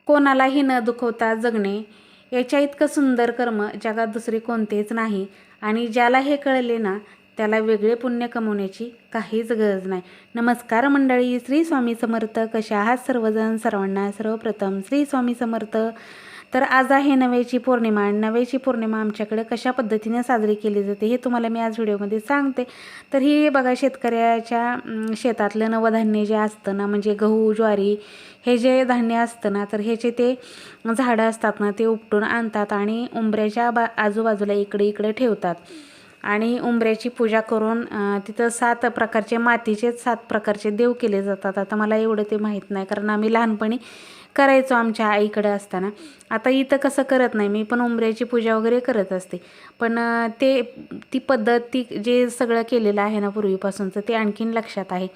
कोणालाही न दुखवता जगणे याच्या इतकं सुंदर कर्म जगात दुसरे कोणतेच नाही. आणि ज्याला हे कळले ना त्याला वेगळे पुण्य कमवण्याची काहीच गरज नाही. नमस्कार मंडळी, श्री स्वामी समर्थ. कशा आहात सर्वजण? सर्वांना सर्वप्रथम श्री स्वामी समर्थ. तर आज आहे नव्याची पौर्णिमा. आणि नव्याची पौर्णिमा आमच्याकडे कशा पद्धतीने साजरी केली जाते हे तुम्हाला मी आज व्हिडिओमध्ये सांगते. तर ही बघा, शेतकऱ्याच्या शेतातलं नवधान्य जे असतं ना, म्हणजे गहू ज्वारी हे जे धान्य असतं ना, तर ह्याचे ते झाडं असतात ना, ते उपटून आणतात आणि उंबऱ्याच्या आजूबाजूला इकडे इकडे ठेवतात. आणि उंबऱ्याची पूजा करून तिथं 7 प्रकारचे मातीचे 7 प्रकारचे देव केले जातात. आता मला एवढं ते माहीत नाही, कारण आम्ही लहानपणी करायचो आमच्या आईकडे असताना. आता इथं कसं करत नाही, मी पण उंबऱ्याची पूजा वगैरे करत असते. पण ती पद्धत, ती जे सगळं केलेलं आहे ना पूर्वीपासूनचं, ते आणखीन लक्षात आहे.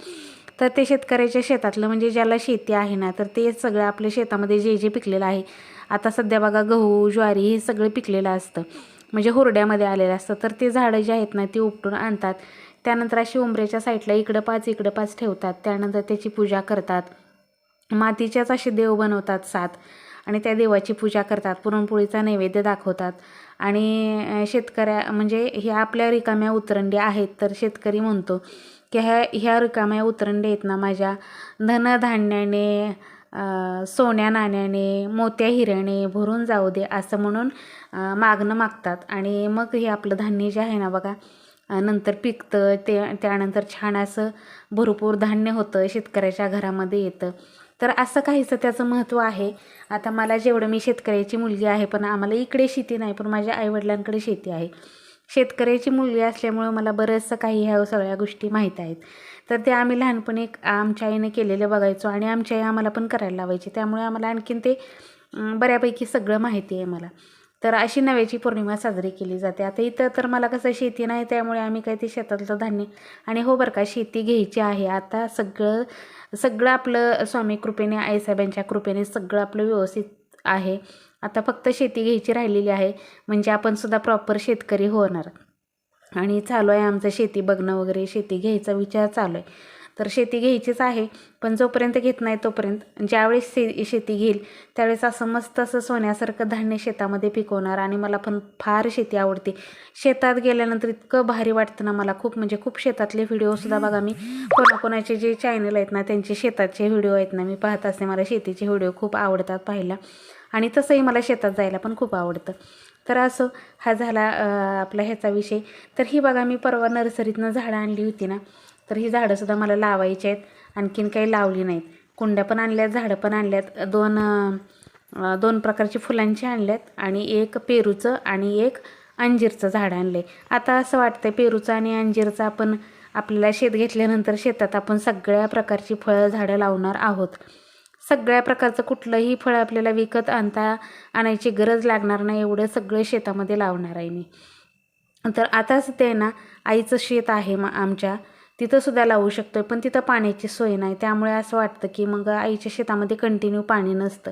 तर ते शेतकऱ्याच्या शेतातलं, म्हणजे ज्याला शेती आहे ना, तर ते सगळं आपल्या शेतामध्ये जे जे पिकलेलं आहे, आता सध्या बघा गहू ज्वारी हे सगळं पिकलेलं असतं, म्हणजे हुरड्यामध्ये आलेलं असतं. तर ते झाडं जे आहेत ना, ती उपटून आणतात. त्यानंतर अशी उंबऱ्याच्या साईडला इकडं 5 ठेवतात. त्यानंतर त्याची पूजा करतात. मातीच्याच असे देव बनवतात 7 आणि त्या देवाची पूजा करतात. पुरणपोळीचा नैवेद्य दाखवतात. आणि म्हणजे ह्या आपल्या रिकाम्या उतरंडी आहेत, तर शेतकरी म्हणतो की ह्या रिकाम्या उतरंडी आहेत ना, माझ्या धनधान्याने सोन्या नाण्याने मोत्या हिऱ्याने भरून जाऊ दे, असं म्हणून मागणं मागतात. आणि मग हे आपलं धान्य जे आहे ना बघा, नंतर पिकतं. त्यानंतर छान असं भरपूर धान्य होतं, शेतकऱ्याच्या घरामध्ये येतं. तर असं काहीसं त्याचं महत्त्व आहे. आता मला जेवढं, मी शेतकऱ्याची मुलगी आहे, पण आम्हाला इकडे शेती नाही, पण माझ्या आईवडिलांकडे शेती आहे. शेतकऱ्याची मुलगी असल्यामुळं मला बरंचसं काही ह्या सगळ्या गोष्टी माहीत आहेत. तर ते आम्ही लहानपणी आमच्या आईने केलेलं बघायचो आणि आमच्या आई आम्हाला पण करायला लावायची. त्यामुळे आम्हाला आणखीन ते बऱ्यापैकी सगळं माहिती आहे मला. तर अशी नव्याची पौर्णिमा साजरी केली जाते. आता इथं तर मला कसं शेती नाही, त्यामुळे आम्ही काही ते शेतातलं धान्य, आणि हो बरं का, शेती घ्यायची आहे. आता सगळं आपलं स्वामी कृपेने, आईसाहेबांच्या कृपेने सगळं आपलं व्यवस्थित आहे. आता फक्त शेती घ्यायची राहिलेली आहे, म्हणजे आपण सुद्धा प्रॉपर शेतकरी होणार. आणि चालू आहे आमचं शेती बघणं वगैरे, शेती घ्यायचा विचार चालू आहे. तर शेती घ्यायचीच आहे, पण जोपर्यंत घेत नाही तोपर्यंत, ज्यावेळेस शेती घेईल त्यावेळेस असं मस्त असं सोन्यासारखं धान्य शेतामध्ये पिकवणार. आणि मला पण फार शेती आवडते. शेतात गेल्यानंतर इतकं भारी वाटतं ना मला, खूप म्हणजे खूप. शेतातले व्हिडिओसुद्धा बघा, मी कोणाकोणाचे जे चॅनल आहेत ना, त्यांचे शेताचे व्हिडिओ आहेत ना, मी पाहत असते. मला शेतीचे व्हिडिओ खूप आवडतात पाहायला, आणि तसंही मला शेतात जायला पण खूप आवडतं. तर असं हा झाला आपला ह्याचा विषय. तर ही बघा, मी परवा नर्सरीतनं झाडं आणली होती ना, तर ही झाडंसुद्धा मला लावायची आहेत. आणखीन काही लावली नाहीत. कुंड्या पण आणल्यात, झाडं पण आणल्यात. 2 प्रकारची फुलांची आणल्यात, आणि एक पेरूचं आणि एक अंजीरचं झाड आणले. आता असं वाटतं पेरूचं आणि अंजीरचं आपल्याला शेत घेतल्यानंतर शेतात आपण सगळ्या प्रकारची फळं झाडं लावणार आहोत. सगळ्या प्रकारचं कुठलंही फळ आपल्याला विकत आणायची गरज लागणार नाही, एवढं सगळं शेतामध्ये लावणार आहे मी. तर आताच ते ना, आईचं शेत आहे आमच्या, तिथंसुद्धा लावू शकतो आहे, पण तिथं पाण्याची सोय नाही. त्यामुळे असं वाटतं की मग आईच्या शेतामध्ये कंटिन्यू पाणी नसतं,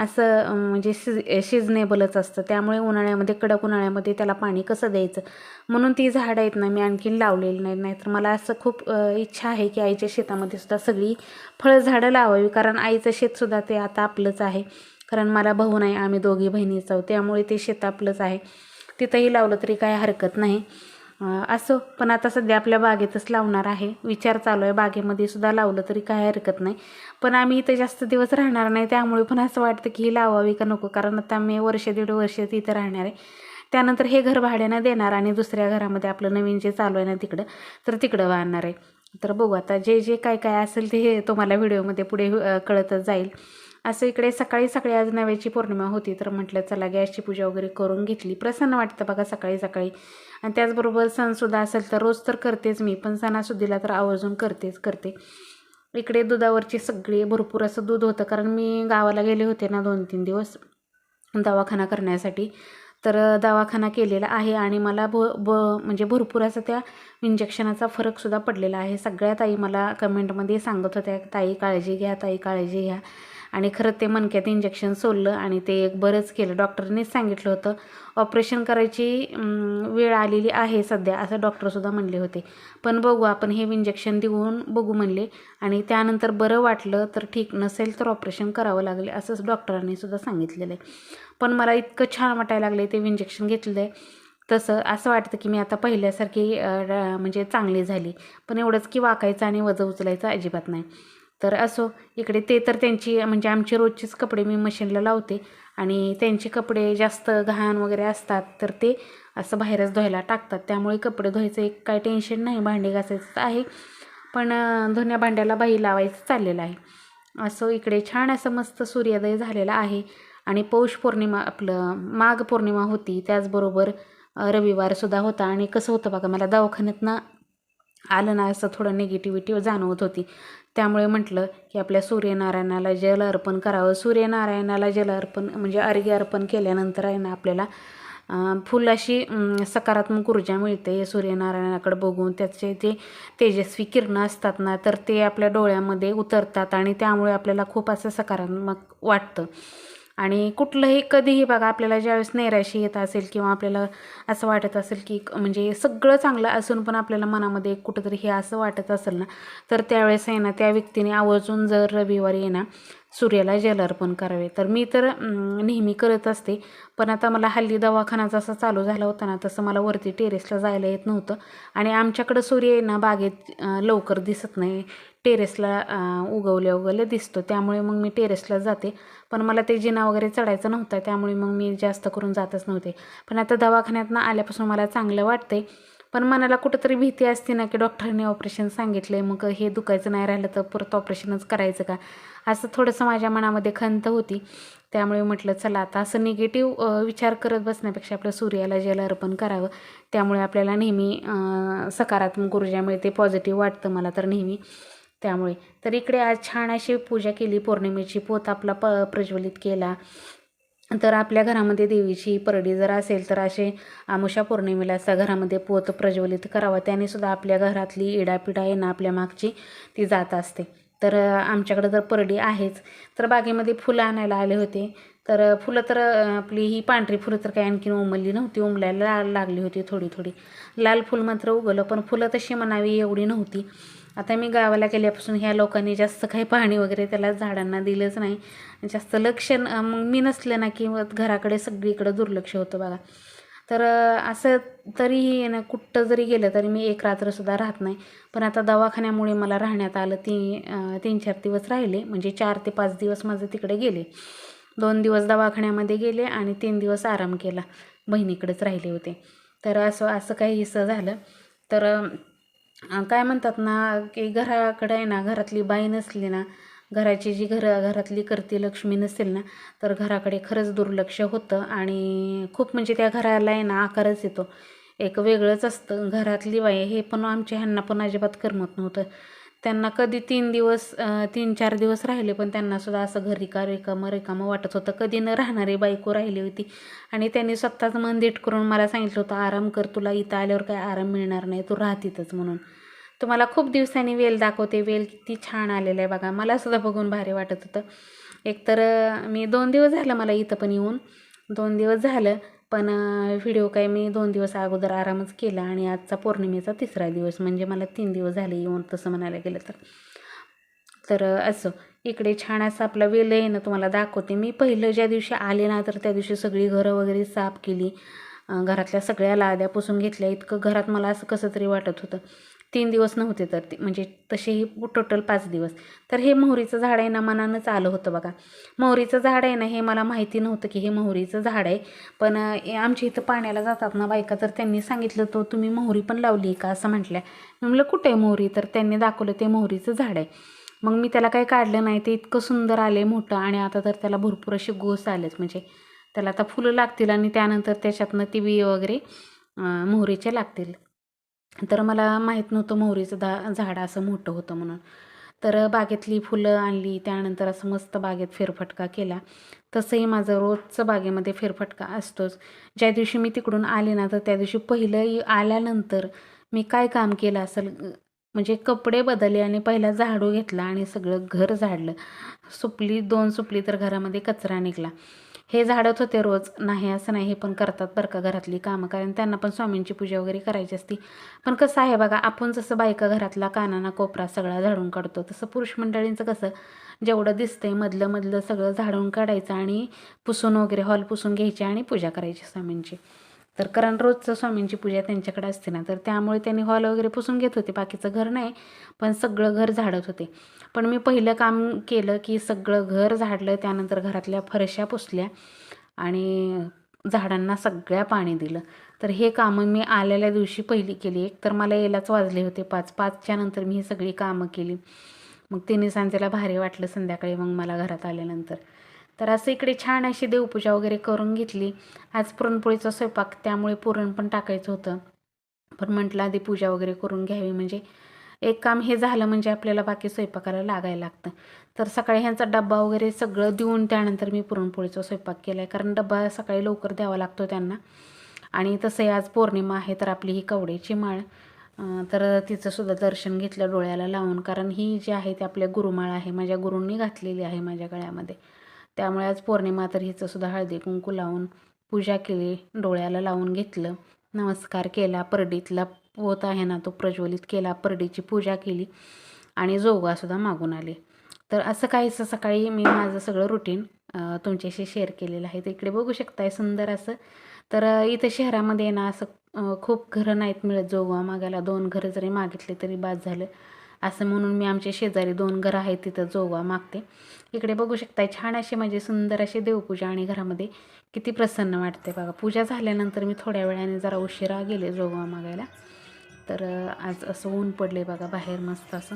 असं म्हणजे सिजनेबलच असतं. त्यामुळे उन्हाळ्यामध्ये, कडक उन्हाळ्यामध्ये त्याला पाणी कसं द्यायचं, म्हणून ती झाडं आहेत ना मी आणखीन लावलेली नाही. तर मला असं खूप इच्छा आहे की आईच्या शेतामध्ये सुद्धा सगळी फळझाडं लावावी, कारण आईचं शेतसुद्धा ते आता आपलंच आहे. कारण मला भाऊ नाही, आम्ही दोघी बहिणीच आहोत, त्यामुळे ते शेत आपलंच आहे. तिथंही लावलं तरी काय हरकत नाही. असं पण आता सध्या आपल्या बागेतच लावणार आहे, विचार चालू आहे. बागेमध्ये सुद्धा लावलं तरी काय हरकत नाही, पण आम्ही इथं जास्त दिवस राहणार नाही, त्यामुळे पण असं वाटतं की ही लावावी का नको. कारण आता मी 1-1.5 वर्ष तिथं राहणार आहे. त्यानंतर हे घर भाड्यानं देणार आणि दुसऱ्या घरामध्ये आपलं नवीन जे चालू आहे ना तिकडं वाढणार आहे. तर बघू आता, जे काय असेल ते हे तुम्हाला व्हिडिओमध्ये पुढे कळतच जाईल. असं इकडे सकाळी आज नव्याची पौर्णिमा होती, तर म्हटलं चला गॅसची पूजा वगैरे करून घेतली. प्रसन्न वाटतं बघा सकाळी. आणि त्याचबरोबर सणसुद्धा असेल तर रोज तर करतेच मी, पण सणासुदीला तर आवर्जून करते. इकडे दुधावरची सगळी भरपूर असं दूध होतं, कारण मी गावाला गेले होते ना 2-3 दिवस दवाखाना करण्यासाठी. तर दवाखाना केलेला आहे आणि मला म्हणजे भरपूर असं त्या इंजेक्शनाचा फरकसुद्धा पडलेला आहे. सगळ्या ताई मला कमेंटमध्ये सांगत होत्या, ताई काळजी घ्या. आणि खरं ते मणक्यात इंजेक्शन सोडलं आणि ते एक बरंच केलं. डॉक्टरनेच सांगितलं होतं ऑपरेशन करायची वेळ आलेली आहे सध्या, असं डॉक्टरसुद्धा म्हणले होते. पण बघू आपण हे इंजेक्शन देऊन बघू म्हणले आणि त्यानंतर बरं वाटलं तर ठीक, नसेल तर ऑपरेशन करावं लागेल असंच डॉक्टरांनी सुद्धा सांगितलेलं आहे. पण मला इतकं छान वाटायला लागलं ते इंजेक्शन घेतलेलं आहे तसं असं वाटतं की मी आता पहिल्यासारखी म्हणजे चांगली झाली. पण एवढंच की वाकायचं आणि वजन उचलायचं अजिबात नाही. तर असो, इकडे ते तर त्यांची म्हणजे आमचे रोजचेच कपडे मी मशीनला लावते आणि त्यांचे कपडे जास्त घाण वगैरे असतात तर ते असं बाहेरच धुवायला टाकतात. त्यामुळे कपडे धुवायचं एक काही टेन्शन नाही, भांडे घासायचं आहे. पण धुण्या भांड्याला बाई लावायचं चाललेलं आहे. असं इकडे छान असं मस्त सूर्योदय झालेला आहे आणि पौष पौर्णिमा आपलं माघ पौर्णिमा होती, त्याचबरोबर रविवारसुद्धा होता. आणि कसं होतं बघा, मला दवाखान्यातनं आलं ना असं थोडं निगेटिव्हिटी जाणवत होती. त्यामुळे म्हटलं की आपल्या सूर्यनारायणाला जल अर्पण करावं. सूर्यनारायणाला जल अर्पण म्हणजे अर्घ्य अर्पण केल्यानंतर आहे ना आपल्याला फुल अशी सकारात्मक ऊर्जा मिळते. सूर्यनारायणाकडे बघून त्याचे जे तेजस्वी किरणं असतात ना तर ते आपल्या डोळ्यामध्ये उतरतात आणि त्यामुळे आपल्याला खूप असं सकारात्मक वाटतं. आणि कुठलंही कधीही बघा आपल्याला ज्यावेळेस नैराश्य येत असेल किंवा आपल्याला असं वाटत असेल की म्हणजे सगळं चांगलं असून पण आपल्याला मनामध्ये कुठंतरी हे असं वाटत असेल ना तर त्यावेळेस आहे ना त्या व्यक्तीने आवर्जून जर रविवारी आहे ना सूर्याला जल अर्पण करावे. तर मी तर नेहमी करत असते. पण आता मला हल्ली दवाखाना जसा चालू झाला होता ना तसं मला वरती टेरेसला जायला येत नव्हतं आणि आमच्याकडं सूर्य आहे ना बागेत लवकर दिसत नाही, टेरेसला उगवल्या दिसतो. त्यामुळे मग मी टेरेसला जाते. पण मला ते जिना वगैरे चढायचं नव्हतं त्यामुळे मग मी जास्त करून जातच नव्हते. पण आता दवाखान्यातनं आल्यापासून मला चांगलं वाटतंय. पण मनाला कुठंतरी भीती असते ना की डॉक्टरने ऑपरेशन सांगितलं आहे, मग हे दुखायचं नाही राहिलं तर परत ऑपरेशनच करायचं का, असं थोडंसं माझ्या मनामध्ये खंत होती. त्यामुळे म्हटलं चला आता असं निगेटिव्ह विचार करत बसण्यापेक्षा आपलं सूर्याला जल अर्पण करावं. त्यामुळे आपल्याला नेहमी सकारात्मक ऊर्जा मिळते, पॉझिटिव्ह वाटतं मला तर नेहमी. त्यामुळे तर इकडे आज छान अशी पूजा केली, पौर्णिमेची पोत आपला प्रज्वलित केला. तर आपल्या घरामध्ये देवीची परडी जर असेल तर असे आमुषा पौर्णिमेला असा घरामध्ये पोत प्रज्वलित करावा. त्यानेसुद्धा आपल्या घरातली इडापिडा आहे ना आपल्या मागची ती जात असते. तर आमच्याकडं तर परडी आहेच. तर बागेमध्ये फुलं आणायला आले होते. तर फुलं तर आपली ही पांढरी फुलं तर काही आणखीन उमलली नव्हती, उमलायला लागली होती थोडी थोडी. लाल फुल मात्र उगवलं पण फुलं तशी म्हणावी एवढी नव्हती. आता मी गावाला गेल्यापासून ह्या लोकांनी जास्त काही पाणी वगैरे त्याला झाडांना दिलंच नाही, जास्त लक्ष मग मी नसलं ना की घराकडे सगळीकडं दुर्लक्ष होतं बघा. तर असं तरीही ना कुठं जरी गेलं तरी मी एक रात्रसुद्धा राहत नाही. पण आता दवाखान्यामुळे मला राहण्यात आलं. 3-4 दिवस राहिले, म्हणजे 4 ते 5 दिवस माझे तिकडे गेले. 2 दिवस दवाखान्यामध्ये गेले आणि 3 दिवस आराम केला, बहिणीकडेच राहिले होते. तर असं असं काही हिस्सं झालं. तर काय म्हणतात ना की घराकडे आहे ना घरातली बाई नसली ना, घराची जी घरातली करती लक्ष्मी नसेल ना तर घराकडे खरंच दुर्लक्ष होतं आणि खूप म्हणजे त्या घराला आहे ना आकारच येतो, एक वेगळंच असतं. घरातली बाई हे पण आमच्या ह्यांना पण अजिबात करमत नव्हतं. त्यांना कधी 3-4 दिवस राहिले पण त्यांनासुद्धा असं घरी का रिकामं वाटत होतं. कधी न राहणारी बायको राहिली होती आणि त्यांनी स्वतःच मन धीट करून मला सांगितलं होतं आराम कर, तुला इथं आल्यावर काय आराम मिळणार नाही, तू राहतीतच म्हणून. तुम्हाला खूप दिवसांनी वेल दाखवते. वेल किती छान आलेलं आहे बघा, मला सुद्धा बघून भारी वाटत होतं. एकतर मी 2 दिवस झालं मला इथं पण येऊन, 2 दिवस झालं. पण व्हिडिओ काय मी 2 दिवस अगोदर आरामच केला आणि आजचा पौर्णिमेचा 3रा दिवस, म्हणजे मला 3 दिवस झाले येऊन तसं म्हणायला गेलं तर. तर असं इकडे छान असं आपला वेल आहे ना तुम्हाला दाखवते. मी पहिलं ज्या दिवशी आले ना तर त्या दिवशी सगळी घरं वगैरे साफ केली, घरातल्या सगळ्या लाद्या पुसून घेतल्या. इतकं घरात मला असं कसं तरी वाटत होतं. 3 दिवस नव्हते तर ते म्हणजे तसेही टोटल 5 दिवस. तर हे मोहरीचं झाड आहे ना मनानंच आलं होतं बघा. मोहरीचं झाड आहे ना हे मला माहिती नव्हतं की हे मोहरीचं झाड आहे. पण आमच्या इथं पाण्याला जातात ना बायका तर त्यांनी सांगितलं तो तुम्ही मोहरी पण लावली का असं म्हटल्या. मी म्हटलं कुठे आहे मोहरी, तर त्यांनी दाखवलं ते मोहरीचं झाड आहे. मग मी त्याला काही काढलं नाही, ते इतकं सुंदर आले मोठं आणि आता तर त्याला भरपूर असे गोस आलेच, म्हणजे त्याला आता फुलं लागतील आणि त्यानंतर त्याच्यातनं ती बी वगैरे मोहरीचे लागतील. तर मला माहीत नव्हतं मोहरीचं झाड असं मोठं होतं म्हणून. तर बागेतली फुलं आणली, त्यानंतर असं मस्त बागेत फेरफटका केला. तसंही माझं रोजचं बागेमध्ये फेरफटका असतोच. ज्या दिवशी मी तिकडून आले ना तर त्या दिवशी पहिलं आल्यानंतर मी काय काम केलं असेल म्हणजे कपडे बदलले आणि पहिला झाडू घेतला आणि सगळं घर झाडलं. दोन सुपली तर घरामध्ये कचरा निघाला. हे झाडत होते रोज, नाही असं नाही, हे पण करतात बरं का घरातली कामं, कारण त्यांना पण स्वामींची पूजा वगैरे करायची असती. पण कसं आहे बघा, आपण जसं बायका घरातला कानाना कोपरा सगळा झाडून काढतो, तसं पुरुष मंडळींचं कसं, जेवढं दिसतंय मधलं मधलं सगळं झाडून काढायचं आणि पुसून वगैरे हॉल पुसून घ्यायचे आणि पूजा करायची स्वामींची. तर कारण रोजचं स्वामींची पूजा त्यांच्याकडे असते ना, तर त्यामुळे त्यांनी हॉल वगैरे पुसून घेत होते, बाकीचं घर नाही, पण सगळं घर झाडत होते. पण मी पहिलं काम केलं की सगळं घर झाडलं, त्यानंतर घरातल्या फरशा पुसल्या आणि झाडांना सगळ्या पाणी दिलं. तर हे कामं मी आलेल्या दिवशी पहिली केली. एक तर मला यायलाच वाजले होते 5:05च्या नंतर मी ही सगळी कामं केली. मग तिन्ही सांजेला भारी वाटलं संध्याकाळी मग मला घरात आल्यानंतर. तर असं इकडे छान अशी देवपूजा वगैरे करून घेतली. आज पुरणपोळीचा स्वयंपाक, त्यामुळे पुरण पण टाकायचं होतं, पण म्हटलं आधी पूजा वगैरे करून घ्यावी, म्हणजे एक काम हे झालं म्हणजे आपल्याला बाकी स्वयंपाकाला लागायला लागतं. तर सकाळी ह्यांचा डब्बा वगैरे सगळं देऊन त्यानंतर मी पुरणपोळीचा स्वयंपाक केला आहे, कारण डब्बा सकाळी लवकर द्यावा लागतो त्यांना. आणि तसंही आज पौर्णिमा आहे, तर आपली ही कवड्याची माळ, तर तिचंसुद्धा दर्शन घेतलं डोळ्याला लावून, कारण ही जी आहे ती आपल्या गुरुमाळ आहे, माझ्या गुरूंनी घातलेली आहे माझ्या गळ्यामध्ये. त्यामुळे आज पौर्णिमा, तर हिचंसुद्धा हळदी कुंकू लावून पूजा केली, डोळ्याला लावून घेतलं, नमस्कार केला, परडीतला पोत आहे ना तो प्रज्वलित केला, परडीची पूजा केली आणि जोगासुद्धा मागून आले. तर असं काहीसं सकाळी मी माझं सगळं रुटीन तुमच्याशी शेअर केलेलं आहे. तर इकडे बघू शकताय सुंदर असं. तर इथं शहरामध्ये ना असं खूप घरं नाहीत मिळत जोगवा मागायला. 2 घरं जरी मागितले तरी बाद झालं. असं म्हणून मी आमच्या शेजारी 2 घरं आहेत तिथं जोगवा मागते. इकडे बघू शकताय छान अशी म्हणजे सुंदर अशी देवपूजा, आणि घरामध्ये किती प्रसन्न वाटते बघा. पूजा झाल्यानंतर मी थोड्या वेळाने जरा उशिरा गेले जोगवा मागायला. तर आज असं ऊन पडले बघा बाहेर मस्त असं,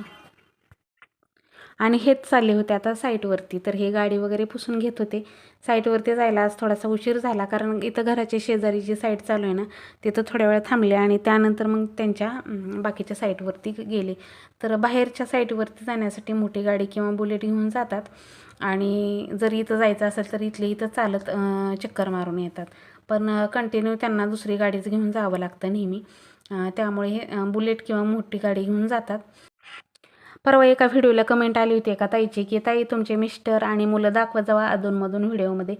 आणि हेच चालले होते आता साईटवरती. तर हे गाडी वगैरे पुसून घेत होते. साईटवरती जायला आज थोडासा उशीर झाला, कारण इथं घराच्या शेजारी जी साईट चालू आहे ना, तिथं थोड्या वेळ थांबले आणि त्यानंतर मग त्यांच्या बाकीच्या साईटवरती गेले. तर बाहेरच्या साईटवरती जाण्यासाठी मोठी गाडी किंवा बुलेट घेऊन जातात, आणि जर इथं जायचं असेल तर इथले इथं चालत चक्कर मारून येतात. पण कंटिन्यू त्यांना दुसरी गाडीच घेऊन जावं लागतं नेहमी, त्यामुळे हे बुलेट किंवा मोठी गाडी घेऊन जातात. परवा एका व्हिडिओला कमेंट आली होती एका ताईची, की ताई तुमचे मिस्टर आणि मुलं दाखवत जावा अधूनमधून व्हिडिओमध्ये.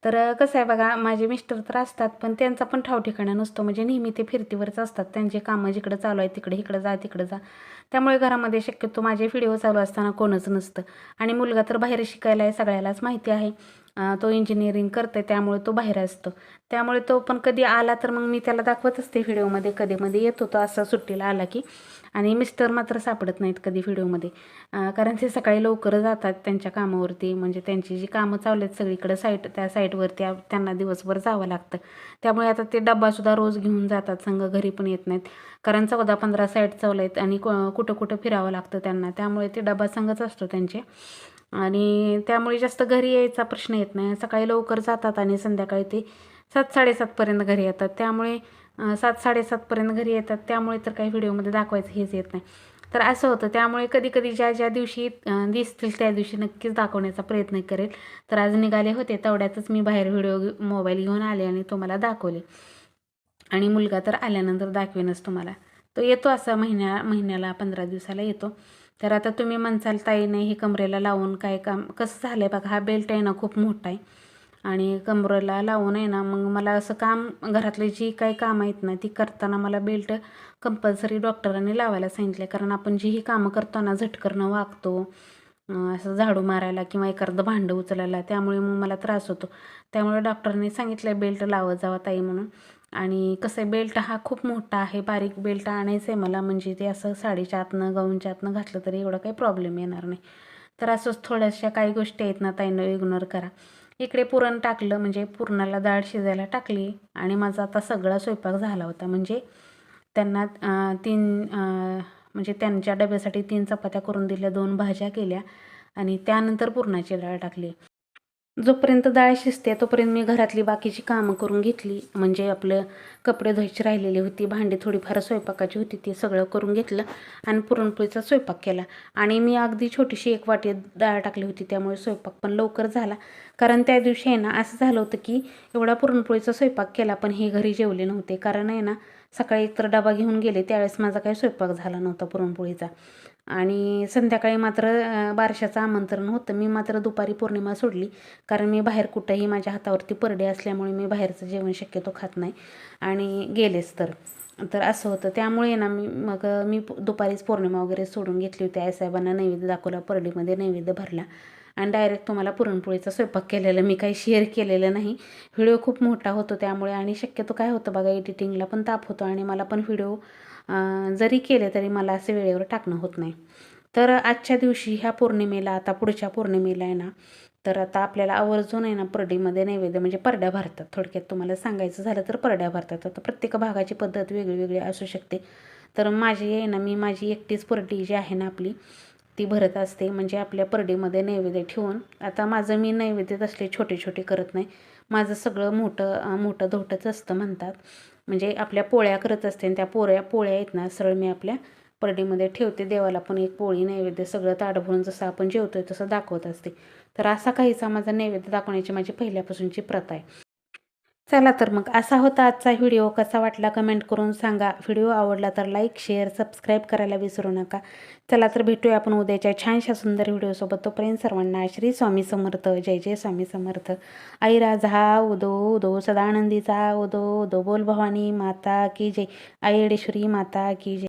तर कसं आहे बघा, माझे मिस्टर तर असतात, पण त्यांचा पण ठाव ठिकाणा नसतो, म्हणजे नेहमी ते फिरतीवरच असतात. त्यांचे कामं जिकडं चालू आहे तिकडे, इकडं जा तिकडं जा, त्यामुळे घरामध्ये शक्यतो माझे व्हिडिओ चालू असताना कोणच नसतं. आणि मुलगा तर बाहेर शिकायला आहे, सगळ्यालाच माहिती आहे. तो इंजिनिअरिंग करते, त्यामुळे तो बाहेर असतो. त्यामुळे तो पण कधी आला तर मग मी त्याला दाखवत असते व्हिडिओमध्ये, कधीमध्ये येत होतो असं सुट्टीला आला की. आणि मिस्टर मात्र सापडत नाहीत कधी व्हिडिओमध्ये, कारण ते सकाळी लवकर जातात त्यांच्या कामावरती, म्हणजे त्यांची जी कामं चालू आहेत सगळीकडं त्या साईटवरती त्यांना दिवसभर जावं लागतं. त्यामुळे आता ते डब्बासुद्धा रोज घेऊन जातात संघ, घरी पण येत नाहीत, कारण 14-15 साईट चालू आहेत आणि कुठं कुठं फिरावं लागतं त्यांना, त्यामुळे ते डबा संघच असतो त्यांचे. आणि त्यामुळे जास्त घरी यायचा प्रश्न येत नाही. सकाळी लवकर जातात आणि संध्याकाळी ते 7-7:30पर्यंत घरी येतात, त्यामुळे 7-7:30पर्यंत घरी येतात, त्यामुळे तर काही व्हिडिओमध्ये दाखवायचं हेच येत नाही. तर असं होतं, त्यामुळे कधी कधी ज्या दिवशी दिसतील त्या दिवशी नक्कीच दाखवण्याचा प्रयत्न करेल. तर आज निघाले होते, तेवढ्यातच मी बाहेर मोबाईल घेऊन आले आणि तुम्हाला दाखवले. आणि मुलगा तर आल्यानंतर दाखवेनच तुम्हाला. तो येतो असा महिन्याला 15 दिवसाला येतो. तर आता तुम्ही म्हणसाल ताई नाही हे कमरेला लावून काय काम, कसं झालं आहे बघा, हा बेल्ट आहे ना खूप मोठा आहे, आणि कमरेला लावून आहे ना, मग मला असं काम घरातली जी काही कामं आहेत ना ती करताना मला बेल्ट कंपल्सरी डॉक्टरांनी लावायला सांगितले. कारण आपण जी ही कामं करतो ना, झटकरनं वागतो, असं झाडू मारायला किंवा एखादं भांडं उचलायला, त्यामुळे मग मला त्रास होतो. त्यामुळे डॉक्टरांनी सांगितलं बेल्ट लावत जावा ताई म्हणून. आणि कसं आहे, बेल्ट हा खूप मोठा आहे, बारीक बेल्ट आणायचं आहे मला, म्हणजे ते असं साडीच्या आतनं गाऊनच्या आतनं घातलं तरी एवढा काही प्रॉब्लेम येणार नाही. तर असंच थोड्याशा काही गोष्टी आहेत ना ताईनं इग्नोर करा. इकडे पुरण टाकलं, म्हणजे पुरणाला डाळ शिजायला टाकली, आणि माझा आता सगळा स्वयंपाक झाला होता. म्हणजे त्यांना 3 म्हणजे त्यांच्या डब्यासाठी 3 चपात्या करून दिल्या, 2 भाज्या केल्या, आणि त्यानंतर पुरणाची डाळ टाकली. जोपर्यंत डाळ शिजते तोपर्यंत मी घरातली बाकीची कामं करून घेतली, म्हणजे आपलं कपडे धुवायची राहिलेली होती, भांडी थोडीफार स्वयंपाकाची होती, ती सगळं करून घेतलं आणि पुरणपोळीचा स्वयंपाक केला. आणि मी अगदी छोटीशी 1 वाटी डाळ टाकली होती, त्यामुळे स्वयंपाक पण लवकर झाला. कारण त्या दिवशी आहे ना असं झालं होतं की एवढा पुरणपोळीचा स्वयंपाक केला, पण हे घरी जेवले नव्हते, कारण आहे ना सकाळी एकतर डबा घेऊन गेले, त्यावेळेस माझा काही स्वयंपाक झाला नव्हता पुरणपोळीचा. आणि संध्याकाळी मात्र बारशाचं आमंत्रण होतं. मी मात्र दुपारी पौर्णिमा सोडली, कारण मी बाहेर कुठंही माझ्या हातावरती परडे असल्यामुळे मी बाहेरचं जेवण शक्यतो खात नाही आणि गेलेच तर असं होतं. त्यामुळे ना मी दुपारीच पौर्णिमा वगैरे सोडून घेतली होती. आईसाहेबांना नैवेद्य दाखवला, परडीमध्ये नैवेद्य भरला आणि डायरेक्ट तुम्हाला पुरणपोळीचा स्वयंपाक केलेला मी काही शेअर केलेलं नाही. व्हिडिओ खूप मोठा होतो त्यामुळे, आणि शक्यतो काय होतं बघा, एडिटिंगला पण ताप होतो आणि मला पण व्हिडिओ जरी केले तरी मला असे वेळेवर टाकणं होत नाही. तर आजच्या दिवशी ह्या पौर्णिमेला, आता पुढच्या पौर्णिमेला आहे ना, तर आता आपल्याला आवर्जून आहे ना परडीमध्ये नैवेद्य म्हणजे परड्या भरतात. थोडक्यात तुम्हाला सांगायचं झालं तर परड्या भरतात. आता प्रत्येक भागाची पद्धत वेगळी वेगळी असू शकते. तर माझी आहे ना, मी माझी एकटीच परडी जी आहे ना आपली, ती भरत असते. म्हणजे आपल्या परडीमध्ये नैवेद्य ठेवून, आता माझं मी नैवेद्य तसले छोटे छोटे करत नाही, माझं सगळं मोठं मोठं धोटच असतं म्हणतात. म्हणजे आपल्या पोळ्या करत असते आणि त्या पोळ्या आहेत ना, सरळ मी आपल्या परडीमध्ये ठेवते. देवाला पण एक पोळी नैवेद्य सगळं ताट भरून जसं आपण जेवतोय तसं दाखवत असते. तर असा काहीसा माझा नैवेद्य दाखवण्याची माझी पहिल्यापासूनची प्रथा आहे. चला तर मग असा होता आजचा व्हिडिओ. कसा वाटला कमेंट करून सांगा. व्हिडिओ आवडला तर लाईक, शेअर, सबस्क्राईब करायला विसरू नका. चला तर भेटूया आपण उद्याच्या छानशा सुंदर व्हिडिओसोबत. तोपर्यंत सर्वांना श्री स्वामी समर्थ. जय जय स्वामी समर्थ. आई राजा उदो उदो, सदानंदीचा उदो उदो. बोल भवानी माता की जय. आई येडेश्वरी माता की जय.